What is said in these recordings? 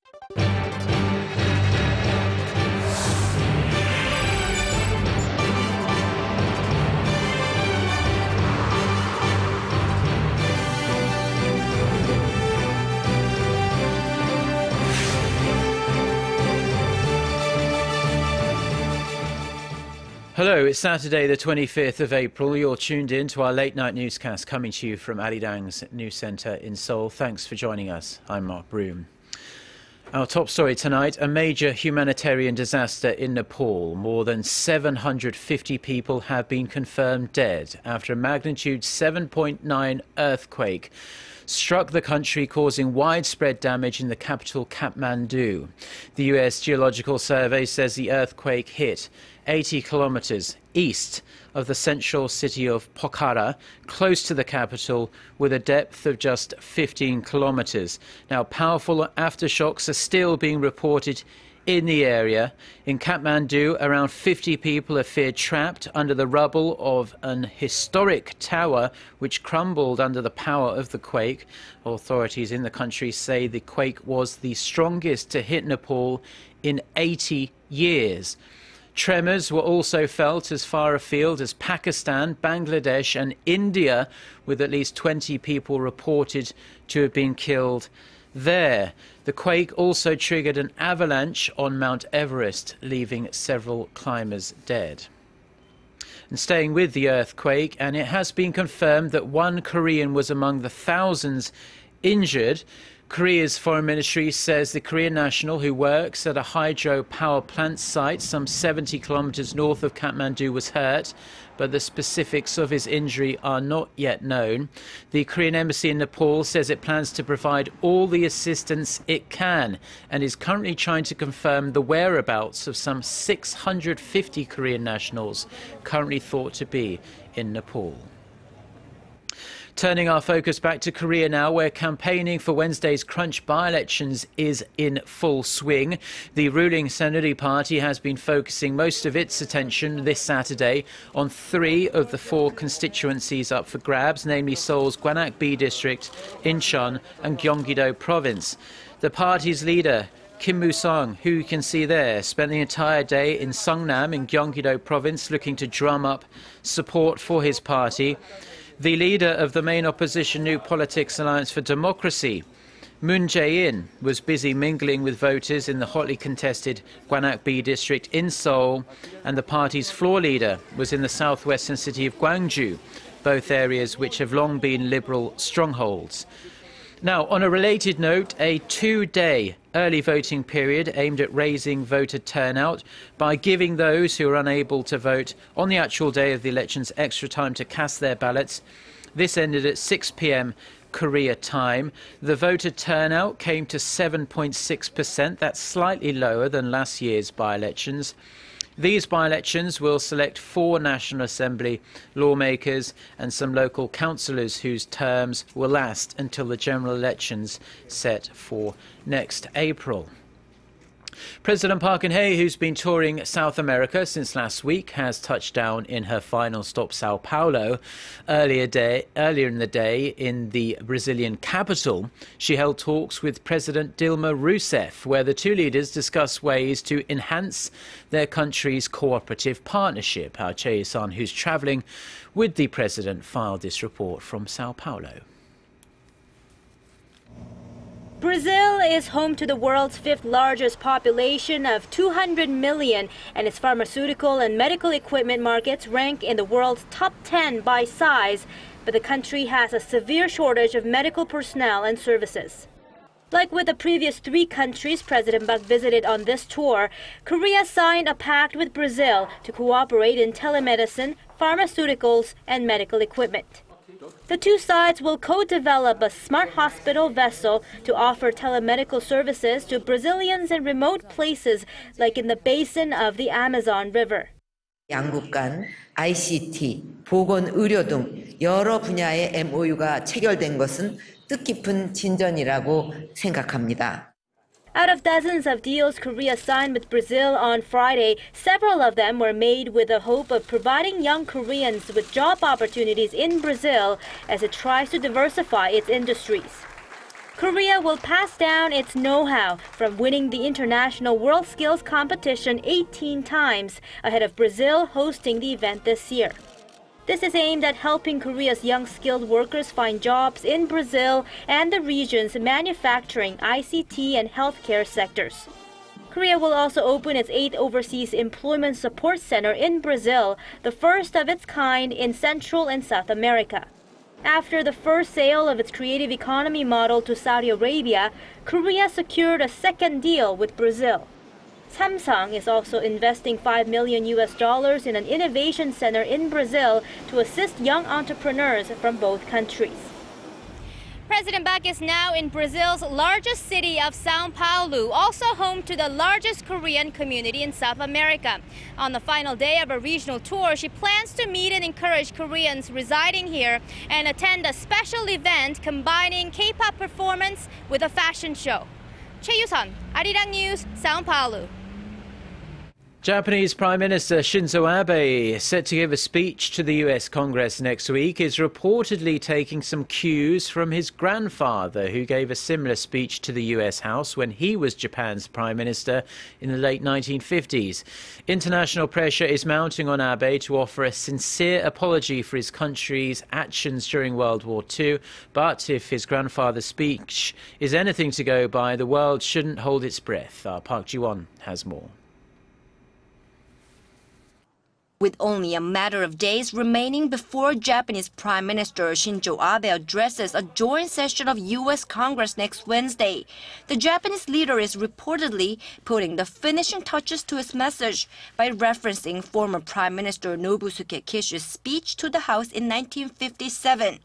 Hello, it's Saturday the 25th of April. You're tuned in to our late night newscast coming to you from Arirang's news centre in Seoul. Thanks for joining us. I'm Mark Broome. Our top story tonight, a major humanitarian disaster in Nepal. More than 750 people have been confirmed dead after a magnitude 7.9 earthquake struck the country, causing widespread damage in the capital Kathmandu. The US Geological Survey says the earthquake hit 80 kilometers east of the central city of Pokhara, close to the capital, with a depth of just 15 kilometers. Now, powerful aftershocks are still being reported in the area. In Kathmandu, around 50 people are feared trapped under the rubble of an historic tower which crumbled under the power of the quake. Authorities in the country say the quake was the strongest to hit Nepal in 80 years. Tremors were also felt as far afield as Pakistan, Bangladesh and India, with at least 20 people reported to have been killed there. The quake also triggered an avalanche on Mount Everest, leaving several climbers dead. And staying with the earthquake, and it has been confirmed that one Korean was among the thousands injured. Korea's foreign ministry says the Korean national, who works at a hydro power plant site some 70 kilometers north of Kathmandu, was hurt, but the specifics of his injury are not yet known. The Korean embassy in Nepal says it plans to provide all the assistance it can and is currently trying to confirm the whereabouts of some 650 Korean nationals currently thought to be in Nepal. Turning our focus back to Korea now, where campaigning for Wednesday's crunch by-elections is in full swing. The ruling Saenuri party has been focusing most of its attention this Saturday on 3 of the 4 constituencies up for grabs, namely Seoul's Gwanak-B district, Incheon and Gyeonggi-do province. The party's leader, Kim Moo-sung, who you can see there, spent the entire day in Seongnam in Gyeonggi-do province looking to drum up support for his party. The leader of the main opposition New Politics Alliance for Democracy, Moon Jae-in, was busy mingling with voters in the hotly contested Gwanak-B district in Seoul, and the party's floor leader was in the southwestern city of Gwangju, both areas which have long been liberal strongholds. Now, on a related note, a 2-day early voting period aimed at raising voter turnout by giving those who are unable to vote on the actual day of the elections extra time to cast their ballots. This ended at 6 p.m. Korea time. The voter turnout came to 7.6%. That's slightly lower than last year's by-elections. These by-elections will select 4 National Assembly lawmakers and some local councillors whose terms will last until the general elections set for next April. President Park Geun-hye, who's been touring South America since last week, has touched down in her final stop, Sao Paulo. Earlier in the day in the Brazilian capital, she held talks with President Dilma Rousseff, where the two leaders discussed ways to enhance their country's cooperative partnership. Our Chae-san, who's travelling with the president, filed this report from Sao Paulo. Brazil is home to the world's 5th largest population of 200 million, and its pharmaceutical and medical equipment markets rank in the world's top 10 by size. But the country has a severe shortage of medical personnel and services. Like with the previous 3 countries President Park visited on this tour, Korea signed a pact with Brazil to cooperate in telemedicine, pharmaceuticals, and medical equipment. The two sides will co-develop a smart hospital vessel to offer telemedical services to Brazilians in remote places like in the basin of the Amazon River. 양국 간 ICT, 보건, 의료 등 여러 분야의 MOU가 체결된 것은 뜻깊은 진전이라고 생각합니다. Out of dozens of deals Korea signed with Brazil on Friday, several of them were made with the hope of providing young Koreans with job opportunities in Brazil as it tries to diversify its industries. Korea will pass down its know-how from winning the International World Skills Competition 18 times ahead of Brazil hosting the event this year. This is aimed at helping Korea's young skilled workers find jobs in Brazil and the region's manufacturing, ICT, and healthcare sectors. Korea will also open its 8th Overseas Employment Support Center in Brazil, the first of its kind in Central and South America. After the first sale of its creative economy model to Saudi Arabia, Korea secured a second deal with Brazil. Samsung is also investing $5 million in an innovation center in Brazil to assist young entrepreneurs from both countries. President Park is now in Brazil's largest city of Sao Paulo, also home to the largest Korean community in South America. On the final day of a regional tour, she plans to meet and encourage Koreans residing here and attend a special event combining K-pop performance with a fashion show. 최유선, Arirang News, Sao Paulo. Japanese Prime Minister Shinzo Abe, set to give a speech to the US Congress next week, is reportedly taking some cues from his grandfather, who gave a similar speech to the US House when he was Japan's Prime Minister in the late 1950s. International pressure is mounting on Abe to offer a sincere apology for his country's actions during World War II. But if his grandfather's speech is anything to go by, the world shouldn't hold its breath. Our Park Ji-won has more. With only a matter of days remaining before Japanese Prime Minister Shinzo Abe addresses a joint session of U.S. Congress next Wednesday, the Japanese leader is reportedly putting the finishing touches to his message by referencing former Prime Minister Nobusuke Kishi's speech to the House in 1957.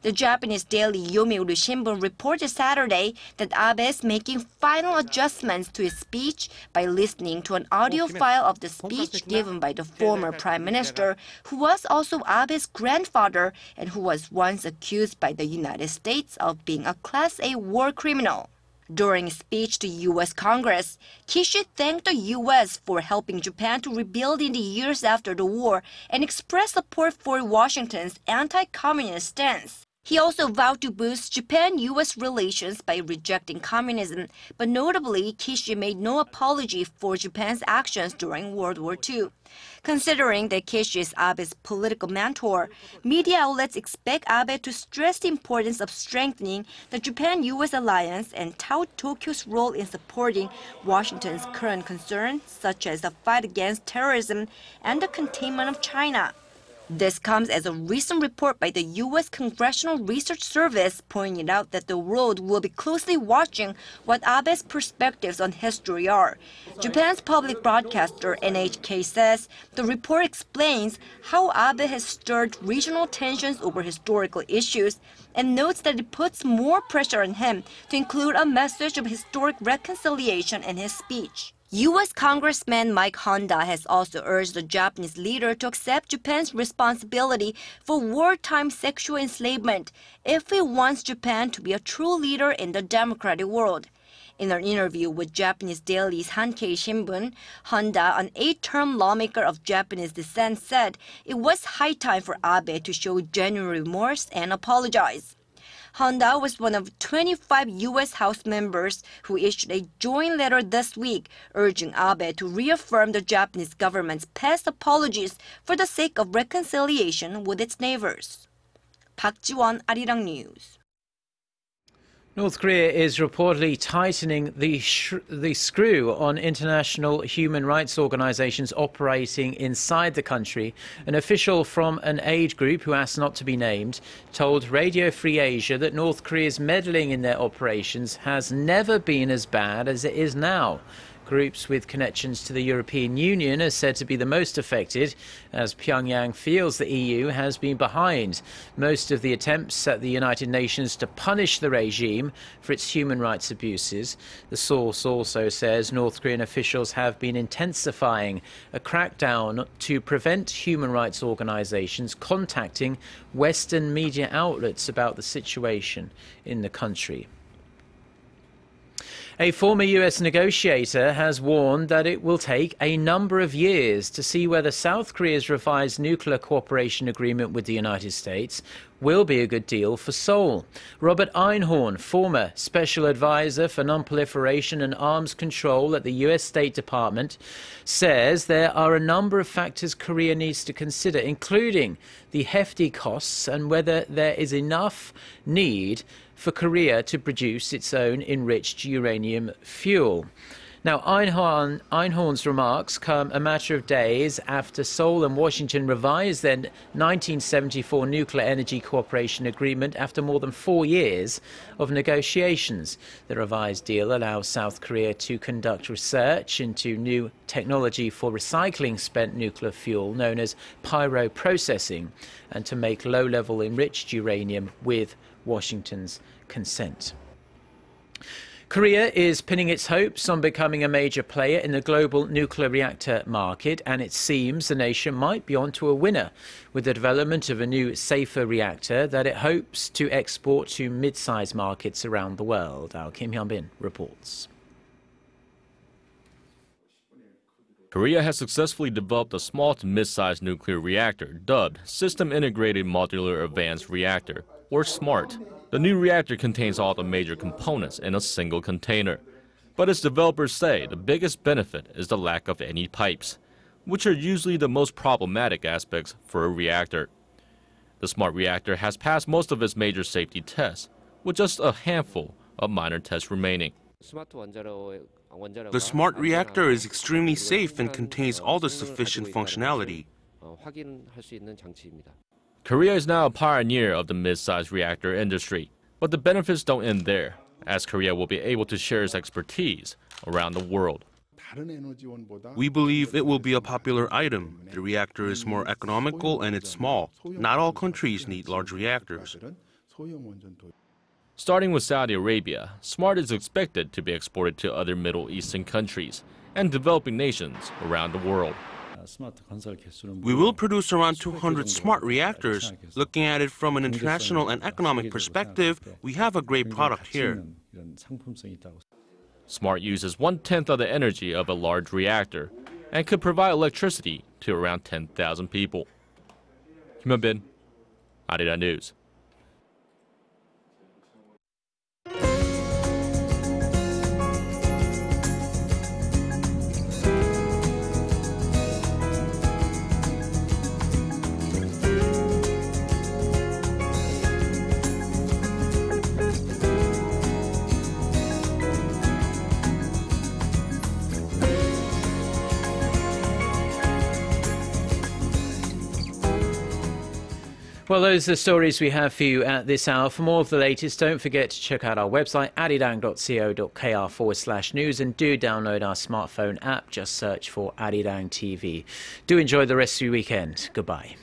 The Japanese daily Yomiuri Shimbun reported Saturday that Abe is making final adjustments to his speech by listening to an audio file of the speech given by the former prime minister, who was also Abe's grandfather and who was once accused by the United States of being a Class A war criminal. During a speech to U.S. Congress, Kishi thanked the U.S. for helping Japan to rebuild in the years after the war and expressed support for Washington's anti-communist stance. He also vowed to boost Japan-U.S. relations by rejecting communism, but notably, Kishi made no apology for Japan's actions during World War II. Considering that Kishi is Abe's political mentor, media outlets expect Abe to stress the importance of strengthening the Japan-U.S. alliance and tout Tokyo's role in supporting Washington's current concerns, such as the fight against terrorism and the containment of China. This comes as a recent report by the U.S. Congressional Research Service pointed out that the world will be closely watching what Abe's perspectives on history are. Japan's public broadcaster NHK says the report explains how Abe has stirred regional tensions over historical issues and notes that it puts more pressure on him to include a message of historic reconciliation in his speech. U.S. Congressman Mike Honda has also urged the Japanese leader to accept Japan's responsibility for wartime sexual enslavement if he wants Japan to be a true leader in the democratic world. In an interview with Japanese daily Sankei Shimbun, Honda, an 8-term lawmaker of Japanese descent, said it was high time for Abe to show genuine remorse and apologize. Honda was one of 25 U.S. House members who issued a joint letter this week urging Abe to reaffirm the Japanese government's past apologies for the sake of reconciliation with its neighbors. Park Ji-won, Arirang News. North Korea is reportedly tightening the screw on international human rights organizations operating inside the country. An official from an aid group who asked not to be named told Radio Free Asia that North Korea's meddling in their operations has never been as bad as it is now. Groups with connections to the European Union are said to be the most affected, as Pyongyang feels the EU has been behind most of the attempts at the United Nations to punish the regime for its human rights abuses. The source also says North Korean officials have been intensifying a crackdown to prevent human rights organizations contacting Western media outlets about the situation in the country. A former US negotiator has warned that it will take a number of years to see whether South Korea's revised nuclear cooperation agreement with the United States will be a good deal for Seoul. Robert Einhorn, former special advisor for nonproliferation and arms control at the US State Department, says there are a number of factors Korea needs to consider, including the hefty costs and whether there is enough need for Korea to produce its own enriched uranium fuel. Now, Einhorn's remarks come a matter of days after Seoul and Washington revised their 1974 Nuclear Energy Cooperation Agreement after more than 4 years of negotiations. The revised deal allows South Korea to conduct research into new technology for recycling spent nuclear fuel known as pyroprocessing and to make low-level enriched uranium with Washington's consent. Korea is pinning its hopes on becoming a major player in the global nuclear reactor market, and it seems the nation might be onto a winner with the development of a new, safer reactor that it hopes to export to mid-sized markets around the world. Our Kim Hyun-bin reports. Korea has successfully developed a small to mid-sized nuclear reactor dubbed System Integrated Modular Advanced Reactor, or SMART. The new reactor contains all the major components in a single container. But its developers say the biggest benefit is the lack of any pipes, which are usually the most problematic aspects for a reactor. The SMART reactor has passed most of its major safety tests, with just a handful of minor tests remaining. The SMART reactor is extremely safe and contains all the sufficient functionality. Korea is now a pioneer of the mid-sized reactor industry, but the benefits don't end there, as Korea will be able to share its expertise around the world. We believe it will be a popular item. The reactor is more economical and it's small. Not all countries need large reactors. Starting with Saudi Arabia, SMART is expected to be exported to other Middle Eastern countries and developing nations around the world. We will produce around 200 SMART reactors. Looking at it from an international and economic perspective, we have a great product here. SMART uses 1/10 of the energy of a large reactor and could provide electricity to around 10,000 people. Kim Hyun-bin, Arirang News. Well, those are the stories we have for you at this hour. For more of the latest, don't forget to check out our website, arirang.co.kr/news, and do download our smartphone app. Just search for Arirang TV. Do enjoy the rest of your weekend. Goodbye.